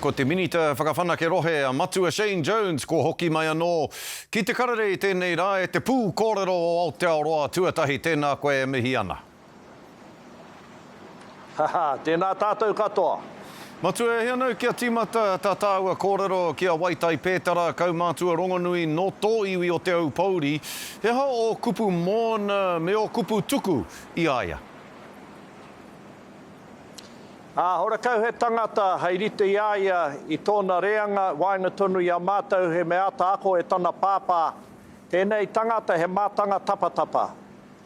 Ko te minita whakawhanake rohe a matua Shane Jones ko hoki mai anō. Ki te karere i tēnei rā e te pū kōrero o Aotearoa tuatahi tēnā koe e mihi ana. Tēnā tātou katoa. Matua e anau kia tīmata tā tāua kōrero kia Waitai Pētara kaumātua rongonui no tō iwi o te au Pauri. He hao o kupu mōna me o kupu tuku i aia. Hora kau he tangata hei rite i aia i tōna reanga wainga tonu i a mātou he me ata ako e tana pāpā. Tēnei tangata he mātanga tapatapa.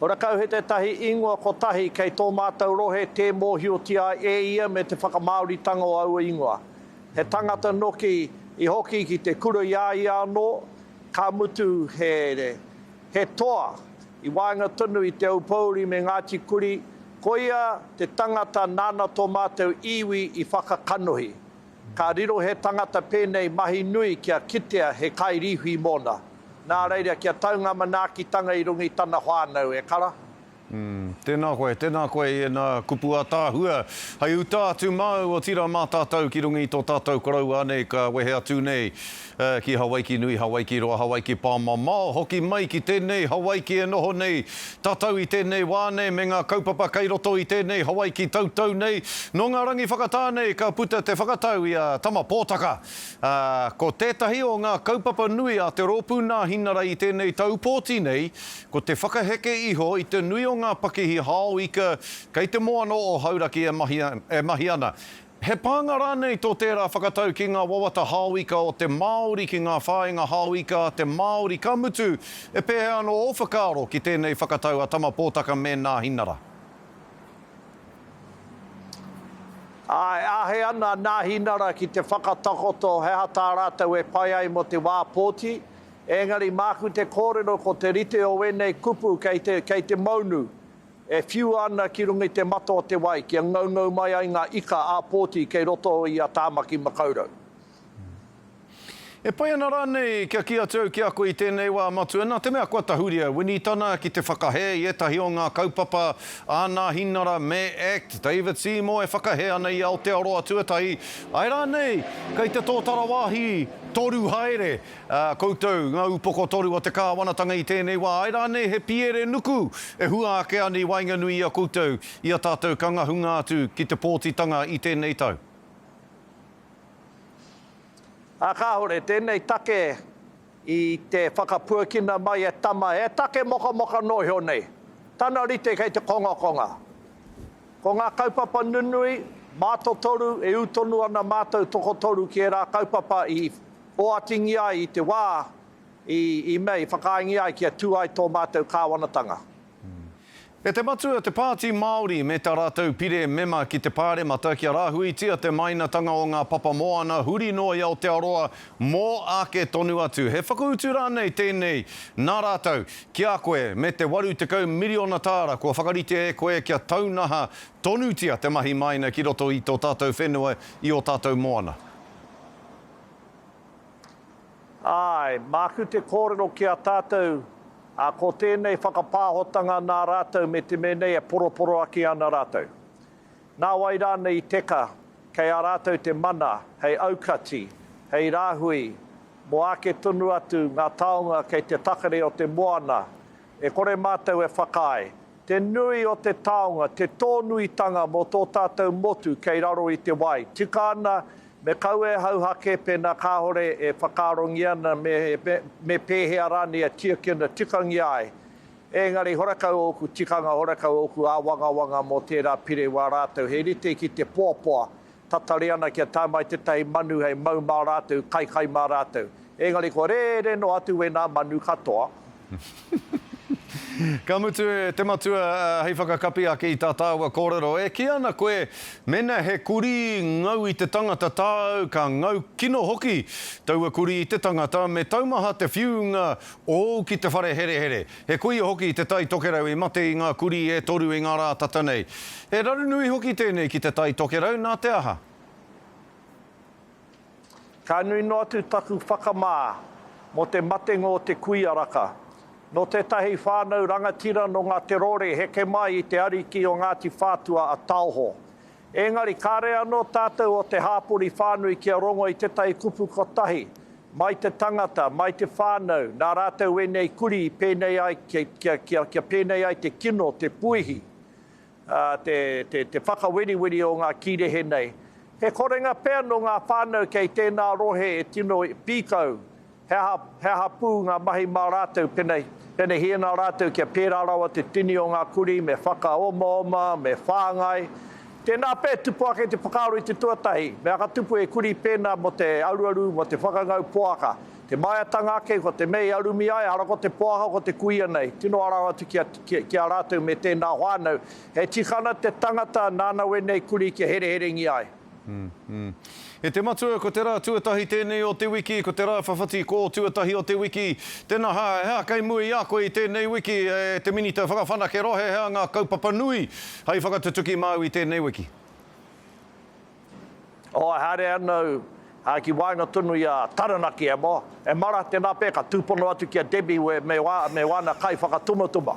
Hora kau he te tahi ingoa ko tahi kei tō mātou rohe te mōhiotia e ia me te whakamauritanga o aua ingoa. He tangata noki i hoki ki te kura i aia anō, ka mutu he toa i wainga tonu i te au Pauri me Ngāti Kuri. Ko ia te tangata nāna tō mātou iwi i whakakanohi. Ka riro he tangata pēnei mahi nui kia kitea he kairihui mōna. Nā reira kia taunga manākitanga i rungi tana whānau e kara. Tēnā koe e nā kupu a tāhua. Hei uta atu mau o tira mā tātou ki rungi tō tātou korau anei ka wehe atu nei ki Hawaiki nui, Hawaiki roa, Hawaiki pāmamao. Hoki mai ki tēnei Hawaiki e noho nei tātou i tēnei wāne me ngā kaupapa kei roto i tēnei Hawaiki tautau nei. No ngā rangi whakatānei ka puta te whakatau i a Tama Pōtaka. Ko tētahi o ngā kaupapa nui a te rōpuna hinara i tēnei taupōti nei, ko te whakaheke iho i te nui o ngā pakihi hāoika kei te moano o hauraki e mahi ana. He pāngara nei tō tērā whakatau ki ngā wawata hāoika o te Māori ki ngā whāinga hāoika te Māori ka mutu e pēhea anō o whakaaro ki tēnei whakatau a Tama Pōtaka me nā hinara. Ahe ana nā hinara ki te whakatakoto he hata rātou e pai ai mo te wā pōti. Engari māku te kōrero ko te rite o wenei kupu kei te maunu. E whiu ana ki rungi te mato o te wai, kia ngaungau mai ai ngā ika a pōti kei roto i a tāmaki makaurau. E pai ana rānei kia ki atu ki a koe i tēnei wā matu. Nā te mea kua tahuria, wini tana ki te whakahe i etahi o ngā kaupapa a nā hinara me Act. David Seymour e whakahe ana i Aotearoa tuatahi. Ai rānei, kei te tōtara wāhi toru haere koutou, ngā upoko toru o te kāwanatanga i tēnei wā. Ai rānei he piere nuku e hua ake ani wainga nui a koutou i a tātou kangahunga atu ki te pōtitanga i tēnei tau. Ka hore, tēnei take i te whakapuakina mai e tama, e take moka noi honei. Tana rite kei te konga. Ko ngā kaupapa nunui, mātotoru, e utonu ana mātou tokotoru ki e rā kaupapa i oatingi ai i te wā, i mei, whakaingi ai ki a tuai tō mātou kāwanatanga. E te matua te pāti Māori me tā rātou pire mema ki te pāremata kia rāhuitia te mainatanga o ngā papa moana huri no i Aotearoa mō ake tonu atu. He whakautu rānei tēnei nā rātou ki a koe me te 80 miliona tāra kua whakarite e koe kia taunaha tonutia te mahi maina ki roto i tō tātou whenua i o tātou moana. Ai, māku te kōrero ki a tātou. Ko tēnei whakapāhotanga nā rātou me te menei e poroporo aki ana rātou. Nā wai rānei i teka, kei a rātou te mana, hei aukati, hei rāhui, mo ake tunu atu ngā taonga kei te takare o te moana, e kore mātou e whakai. Te nui o te taonga, te tōnuitanga mo tō tātou motu kei raro i te wai. Tika ana, me kau e hauhake pēnā kāhore e whakarongi ana me pēhea rani a tiakina tikangi ai. Engari horakau oku tikanga, horakau oku a wanga mo tērā pire wā rātou. He rite ki te pōpōa, tatari ana kia tāmai te tai manu hei mau mā rātou, kai mā rātou. Engari ko re no atu e nā manu katoa. Ka mutu e te matua hei whakakapi ake i tā tāua kōrero. E ki ana koe, mena he kuri ngau i te tangata tāu, ka ngau kino hoki taua kuri i te tangata, me taumaha te whiunga o ki te whare here. He kui hoki i te tai tokerau i mate i ngā kuri e toru i ngā rā tata nei. He raru nui hoki tēnei ki te tai tokerau, nā te aha? Ka nui no atu taku whakamā mo te matengo o te kuiaraka. No te tahi whānau rangatira no ngā te rore heke mai i te ariki o Ngāti Whātua a Tauho. Engari, kāre anō tātou o te hāpuri whānui kia rongo i te tai kupu kotahi, mai te tangata, mai te whānau, nā rātou e nei kuri i pēnei ai, kia pēnei ai te kino, te puihi, te whakawiriwiri o ngā kirehe nei. He korenga pēr no ngā whānau kei tēnā rohe e tino pīkau, he aha pū ngā mahi mā rātou pene hiena rātou kia pērarawa te tini o ngā kuri me whakaoma, me whāngai. Tēnā pē tupu ake te whakaaro i te tuatahi, me aka tupu e kuri pēnā mo te aruaru, mo te whakangau poaka. Te maiatanga ake, ko te mei arumi ai, ara ko te poaka, ko te kuia nei. Tino arawa tu kia rātou me tēnā whānau. He tikana te tangata nāna we nei kuri kia here-herengi ai. E te matua ko te rā tuatahi tēnei o te wiki, ko te rā whawhati ko tuatahi o te wiki. Tēnā hea kei mui a koe i tēnei wiki, te minita whakawhanake rohe hea ngā kaupapa nui, hei whakatutuki mau i tēnei wiki. Haere anau, ki wainga tunu i a Taranaki e mo. E mara tēnā pē ka tūpono atu ki a Debbie me wana kai whakatumatuma.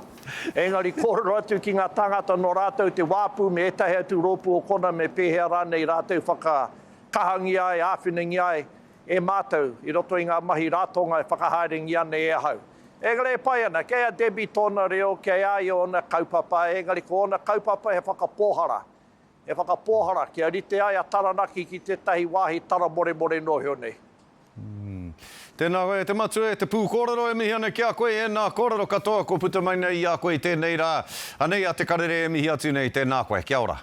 Engari kōrero atu ki ngā tangata no rātou te wāpū me etahe atu rōpū o kona me pēhea rānei rātou whakakahangi ai, āwhinangi ai e mātou i roto i ngā mahi rātonga e whakahaerengi ana e ahau. Engari e pai ana, kei a Debbie tōna reo, kei ai o na kaupapa, engari ko ona kaupapa he whakapōhara. E whakapōhara kia rite ai a Taranaki ki te tahi wāhi tara more no heo nei. Tēnā koe, te matua e te pū kōrero e mihi ana ki a koe, e nā kōrero katoa ko puta mai nei i a koe tēnei rā. Anei a te karere e mihi atu nei, tēnā koe, kia ora.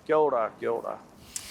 Kia ora, kia ora.